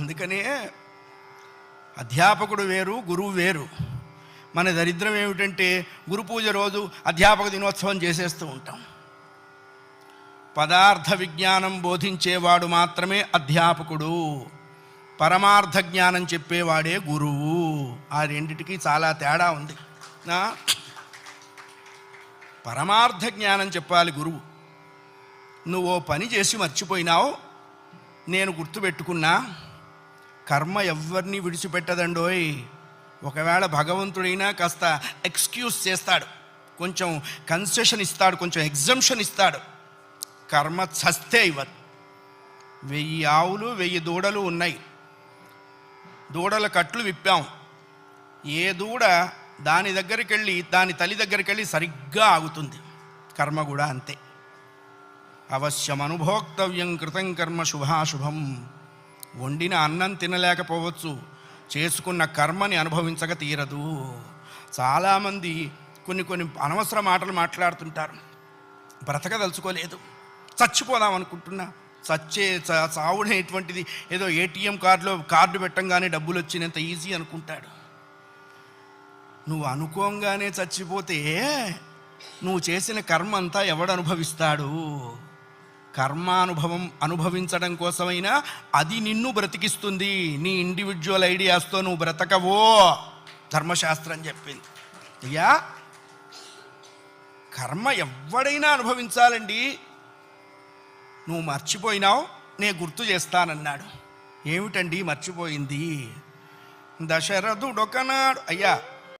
అందుకనే అధ్యాపకుడు వేరు, గురువు వేరు. మన దరిద్రం ఏమిటంటే గురు పూజ రోజు అధ్యాపక దినోత్సవం చేసేస్తూ ఉంటాం. పదార్థ విజ్ఞానం బోధించేవాడు మాత్రమే అధ్యాపకుడు, పరమార్థ జ్ఞానం చెప్పేవాడే గురువు. ఆ రెండిటికి చాలా తేడా ఉంది. పరమార్థ జ్ఞానం చెప్పాలి గురువు. నువ్వు పని చేసి మర్చిపోయినావు, నేను గుర్తుపెట్టుకున్నా. కర్మ ఎవరిని విడిచిపెట్టదండోయ్. ఒకవేళ భగవంతుడైనా కాస్త ఎక్స్క్యూజ్ చేస్తాడు, కొంచెం కన్సెషన్ ఇస్తాడు, కొంచెం ఎగ్జంప్షన్ ఇస్తాడు. కర్మ చస్తే ఇవ్వదు. 1000 ఆవులు 1000 దూడలు ఉన్నాయి. దూడల కట్లు విప్పాం. ఏ దూడ దాని దగ్గరికి వెళ్ళి, దాని తల్లి దగ్గరికి వెళ్ళి సరిగ్గా ఆగుతుంది. కర్మ కూడా అంతే. అవశ్యం అనుభోక్తవ్యం కృతం కర్మ శుభాశుభం. వండిన అన్నం తినలేకపోవచ్చు, చేసుకున్న కర్మని అనుభవించక తీరదు. చాలామంది కొన్ని అనవసర మాటలు మాట్లాడుతుంటారు. బ్రతకదలుచుకోలేదు, చచ్చిపోదాం అనుకుంటున్నా. చావునేటువంటిది ఏదో ఏటీఎం కార్డు పెట్టంగానే డబ్బులు వచ్చినంత ఈజీ అనుకుంటాడు. నువ్వు అనుకోగానే చచ్చిపోతే నువ్వు చేసిన కర్మ అంతా ఎవడు అనుభవిస్తాడు? కర్మానుభవం అనుభవించడం కోసమైనా అది నిన్ను బ్రతికిస్తుంది. నీ ఇండివిజువల్ ఐడియాస్తో నువ్వు బ్రతకవో ధర్మశాస్త్రం చెప్పింది. అయ్యా, కర్మ ఎవడైనా అనుభవించాలండి. నువ్వు మర్చిపోయినావు, నేను గుర్తు చేస్తానన్నాడు. ఏమిటండి మర్చిపోయింది? దశరథుడొకనాడు, అయ్యా